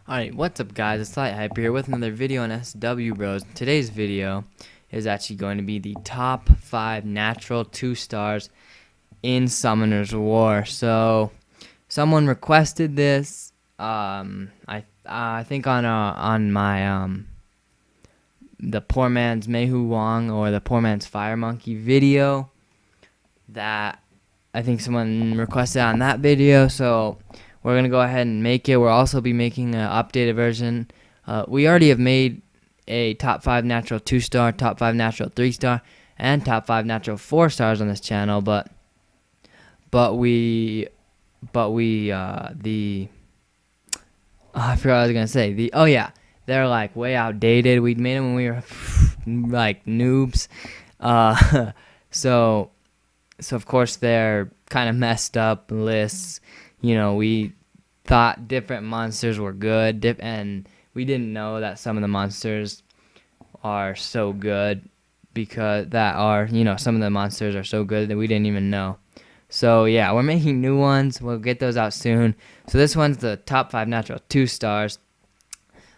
Alright, what's up guys, it's Slight Hyper here with another video on SW Bros. Today's video is actually going to be the top 5 natural 2 stars in Summoner's War. So, someone requested this, I think on my, the Poor Man's Mehu Wong or the Poor Man's Fire Monkey video that I think someone requested on that video, so we're going to go ahead and make it. We'll also be making an updated version. We already have made a top 5 natural 2 star, top 5 natural 3 star, and top 5 natural 4 stars on this channel, but I forgot what I was going to say. Oh yeah, they're like way outdated. We made them when we were like noobs. So of course they're kind of messed up lists. You know, we thought different monsters were good, and we didn't know that some of the monsters are so good some of the monsters are so good that we didn't even know. So yeah, we're making new ones. We'll get those out soon. So this one's the top 5 natural 2 stars.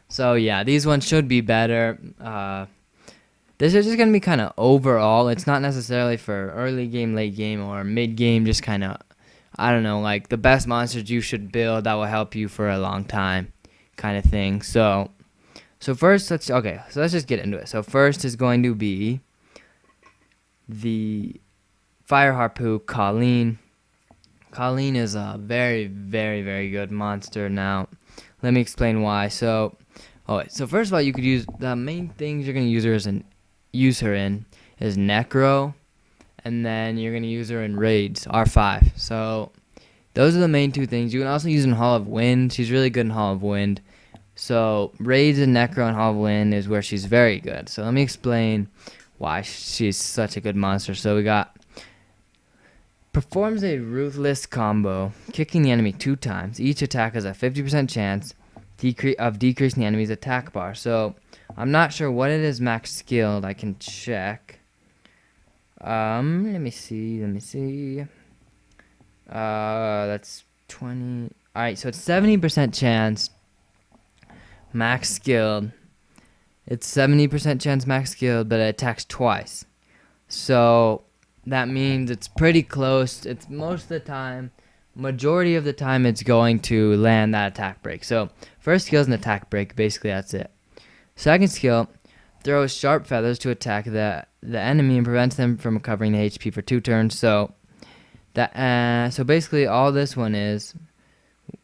So yeah, these ones should be better. This is just going to be kind of overall. It's not necessarily for early game, late game, or mid game, just kind of, I don't know, like the best monsters you should build that will help you for a long time kind of thing. So first, let's just get into it. So first is going to be the Fire Harpoo Colleen. Colleen is a very, very, very good monster. Now, let me explain why. So first of all, you could use the main things you're going to use her in is Necro, and then you're going to use her in Raids, R5. So those are the main 2 things. You can also use in Hall of Wind. She's really good in Hall of Wind. So Raids and Necro and Hall of Wind is where she's very good. So let me explain why she's such a good monster. So we got performs a ruthless combo, kicking the enemy 2 times. Each attack has a 50% chance of decreasing the enemy's attack bar. So I'm not sure what it is max skilled. I can check. Let me see. That's 20. Alright, so it's 70% chance max skilled. It's 70% chance max skilled, but it attacks twice. So that means it's pretty close. It's most of the time, majority of the time, it's going to land that attack break. So first skill is an attack break. Basically, that's it. Second skill, throws sharp feathers to attack the enemy and prevents them from recovering the HP for 2 turns. So so basically all this one is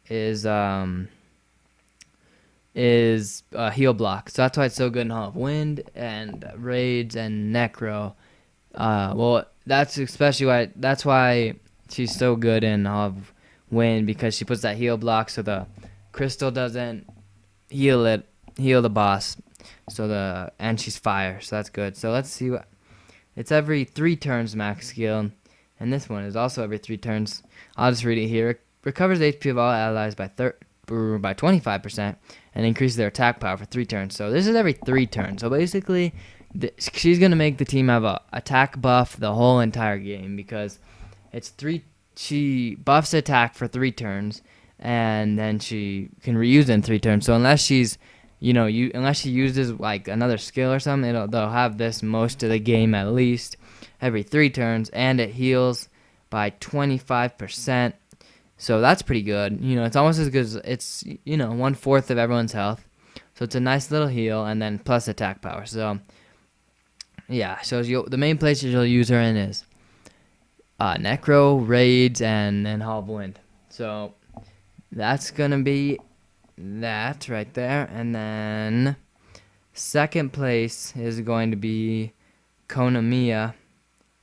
heal block. So that's why it's so good in Hall of Wind and Raids and Necro. Well, that's why she's so good in Hall of Wind, because she puts that heal block so the crystal doesn't heal the boss. And she's fire, so that's good. So let's see it's every 3 turns max skill, and this one is also every 3 turns. I'll just read it here. Recovers HP of all allies by 25% and increases their attack power for 3 turns. So this is every 3 turns. So basically, she's gonna make the team have a attack buff the whole entire game, because it's 3. She buffs attack for 3 turns, and then she can reuse it in 3 turns. So unless she's unless she uses like another skill or something, they'll have this most of the game at least every 3 turns, and it heals by 25%. So that's pretty good. It's almost as good as it's 1/4 of everyone's health. So it's a nice little heal, and then plus attack power. So yeah, so the main places you'll use her in is Necro, Raids, and Hall of Wind. So that's gonna be that right there. And then second place is going to be Konamiya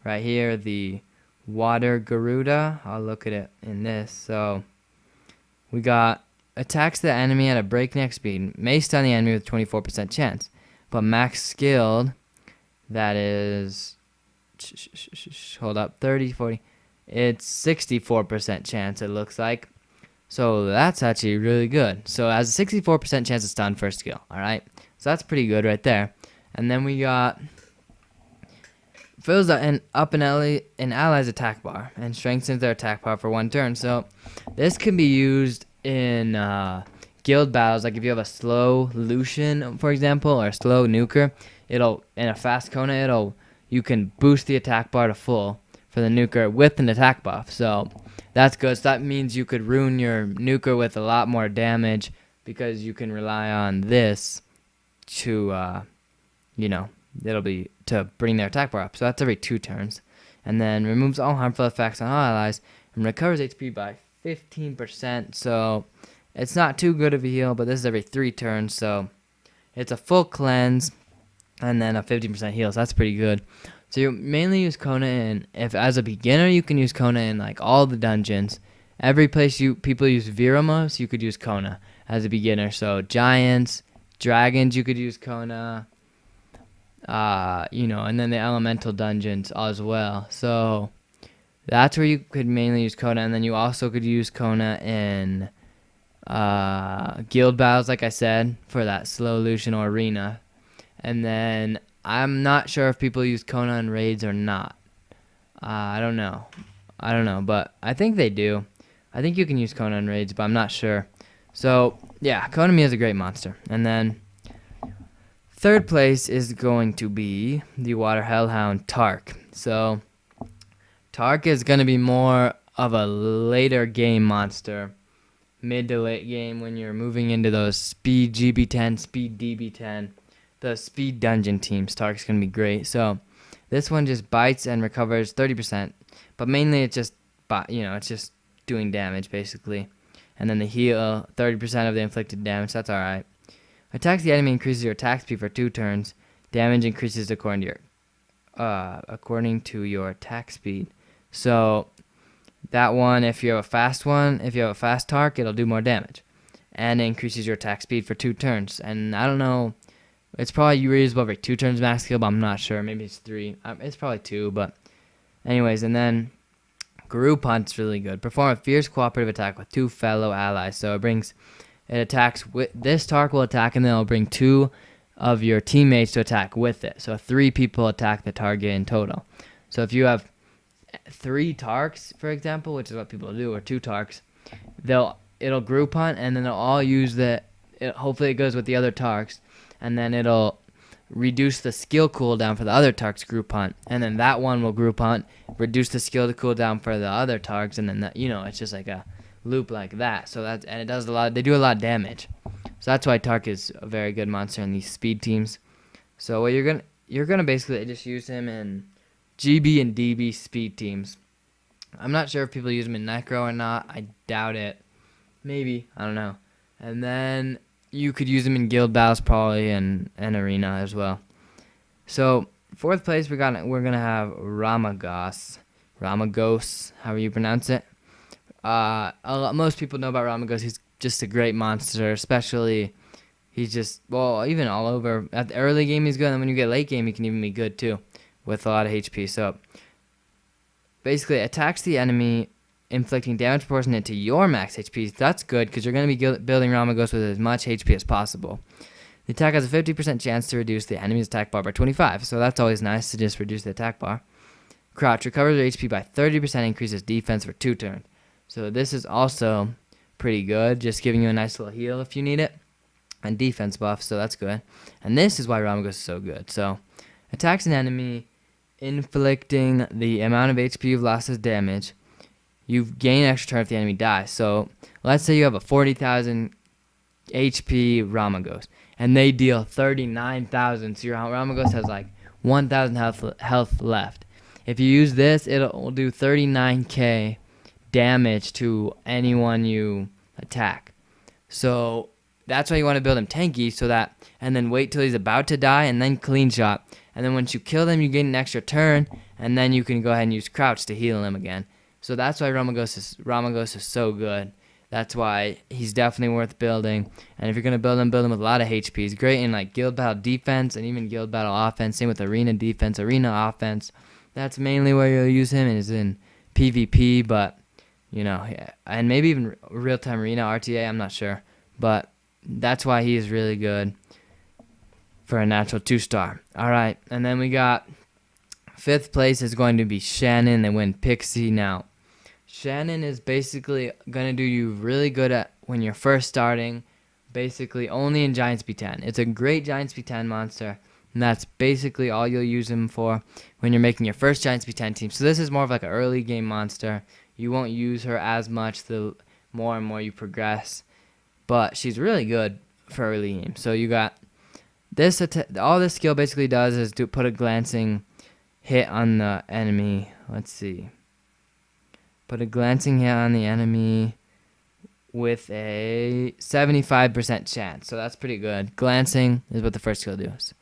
right here, the Water Garuda. I'll look at it in this. So we got attacks the enemy at a breakneck speed, may stun the enemy with 24% chance, but max skilled, that is, hold up, 30, 40, it's 64% chance, it looks like. So that's actually really good. So it has a 64% chance of stun first skill. Alright, so that's pretty good right there. And then we got fills up an ally's attack bar and strengthens their attack bar for 1 turn. So this can be used in guild battles, like if you have a slow Lucian, for example, or a slow nuker, in a fast Kona, you can boost the attack bar to full for the nuker with an attack buff. So that's good. So that means you could ruin your nuker with a lot more damage because you can rely on this to, it'll be to bring their attack bar up. So that's every 2 turns. And then removes all harmful effects on all allies and recovers HP by 15%. So it's not too good of a heal, but this is every 3 turns. So it's a full cleanse and then a 50% heal. So that's pretty good. So you mainly use Kona if as a beginner, you can use Kona in like all the dungeons. Every place people use Viramos, you could use Kona as a beginner. So giants, dragons, you could use Kona. And then the elemental dungeons as well. So that's where you could mainly use Kona, and then you also could use Kona in guild battles, like I said, for that slow Lucian or arena. And then I'm not sure if people use Kona in raids or not. I don't know, but I think they do. I think you can use Kona in raids, but I'm not sure. So yeah, Kona Mi is a great monster. And then 3rd place is going to be the Water Hellhound Tark. So Tark is going to be more of a later game monster, mid to late game when you're moving into those speed GB10, speed DB10, the speed dungeon teams. Tark's going to be great. So this one just bites and recovers 30%, but mainly it's just doing damage basically. And then the heal, 30% of the inflicted damage. That's all right. Attacks the enemy, increases your attack speed for 2 turns. Damage increases according to your attack speed. So that one, if you have a fast Tark, it'll do more damage, and it increases your attack speed for 2 turns. And I don't know, it's probably reusable every 2 turns max skill, but I'm not sure. Maybe it's 3. It's probably 2, but anyways. And then Garuda's really good. Perform a fierce cooperative attack with 2 fellow allies. So it attacks with this Tark will attack, and then it'll bring 2 of your teammates to attack with it. So 3 people attack the target in total. So if you have 3 Tarks, for example, which is what people do, or 2 Tarks, it'll group hunt, and then they'll all use hopefully it goes with the other Tarks, and then it'll reduce the skill cooldown for the other Tarks group hunt, and then that one will group hunt, reduce the skill cooldown for the other Tarks, and then it's just like a loop like that. So it does they do a lot of damage. So that's why Tark is a very good monster in these speed teams. So what you're gonna basically just use him in GB and DB speed teams. I'm not sure if people use him in Necro or not. I doubt it. Maybe, I don't know. And then you could use him in guild battles probably and arena as well. So 4th place we're gonna have Ramagos, however you pronounce it. Most people know about Ramagos. He's just a great monster, especially even all over. At the early game he's good, and when you get late game he can even be good too, with a lot of HP. So basically attacks the enemy, inflicting damage proportionate to your max HP. That's good because you're going to be building Ramagos with as much HP as possible. The attack has a 50% chance to reduce the enemy's attack bar by 25, so that's always nice to just reduce the attack bar. Crouch recovers your HP by 30%, increases defense for 2 turns. So this is also pretty good, just giving you a nice little heal if you need it, and defense buff, so that's good. And this is why Ramagos is so good. So attacks an enemy, inflicting the amount of HP you've lost as damage. You gain extra turn if the enemy dies. So let's say you have a 40,000 HP Ramagos, and they deal 39,000, so your Ramagos has like 1,000 health left. If you use this, it will do 39k damage to anyone you attack. So that's why you want to build him tanky, and then wait till he's about to die, and then clean shot. And then once you kill them, you gain an extra turn, and then you can go ahead and use crouch to heal him again. So that's why Ramagos is so good. That's why he's definitely worth building. And if you're going to build him with a lot of HP. He's great in like guild battle defense and even guild battle offense. Same with arena defense, arena offense. That's mainly where you'll use him, and is in PvP, but and maybe even real-time arena RTA, I'm not sure. But that's why he is really good for a natural 2-star. All right, and then we got 5th place is going to be Shannon. They win Pixie. Now, Shannon is basically going to do you really good at when you're first starting, basically only in Giant Speed 10. It's a great Giant Speed 10 monster, and that's basically all you'll use him for when you're making your first Giant Speed 10 team. So this is more of like an early game monster. You won't use her as much the more and more you progress, but she's really good for early game. So you got this. All this skill basically does is put a glancing hit on the enemy. Let's see. Put a glancing hit on the enemy with a 75% chance. So that's pretty good. Glancing is what the first skill does.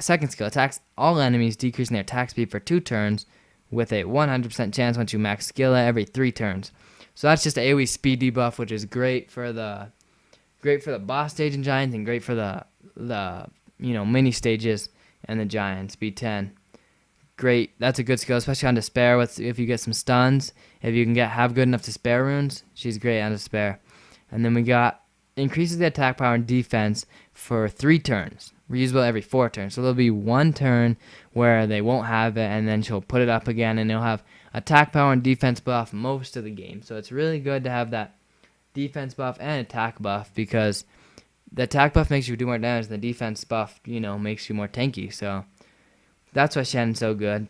Second skill attacks all enemies, decreasing their attack speed for 2 turns with a 100% chance once you max skill at every 3 turns. So that's just an AoE speed debuff, which is great for the boss stage in Giants and great for the mini stages and the Giant Speed 10. Great, that's a good skill, especially on Despair. If you get some stuns, if you can have good enough Despair runes, she's great on Despair. And then we got increases the attack power and defense for 3 turns, reusable every 4 turns. So there'll be 1 turn where they won't have it, and then she'll put it up again, and it'll have attack power and defense buff most of the game. So it's really good to have that defense buff and attack buff, because the attack buff makes you do more damage, and the defense buff, makes you more tanky. So that's why Shannon's so good.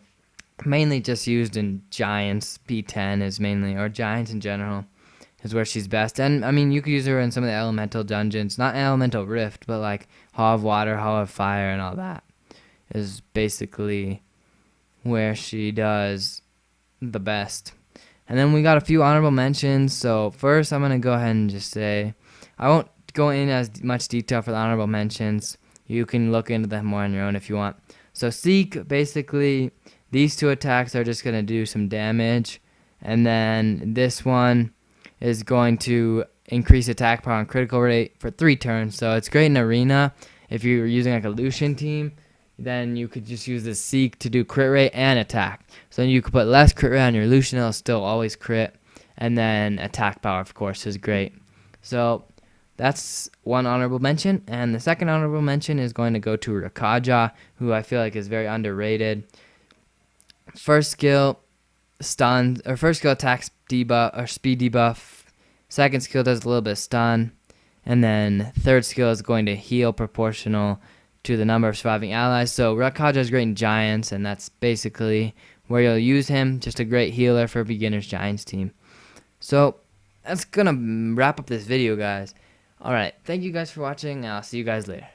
Mainly just used in Giants. P10 is mainly, or Giants in general, is where she's best. And, I mean, you could use her in some of the elemental dungeons. Not Elemental Rift, but like Hall of Water, Hall of Fire, and all that is basically where she does the best. And then we got a few honorable mentions. So first, I'm going to go ahead and just say, I won't go in as much detail for the honorable mentions. You can look into them more on your own if you want. So Seek, basically, these 2 attacks are just going to do some damage. And then this one is going to increase attack power and critical rate for 3 turns. So it's great in Arena. If you're using like a Lucian team, then you could just use the Seek to do crit rate and attack. So then you could put less crit rate on your Lucian, it'll still always crit. And then attack power, of course, is great. So that's one honorable mention. And the second honorable mention is going to go to Rakaja, who I feel like is very underrated. First skill, stun, or first skill attacks debuff or speed debuff. Second skill does a little bit of stun. And then third skill is going to heal proportional to the number of surviving allies. So Rakaja is great in Giants, and that's basically where you'll use him. Just a great healer for a beginner's Giants team. So that's going to wrap up this video, guys. Alright, thank you guys for watching, and I'll see you guys later.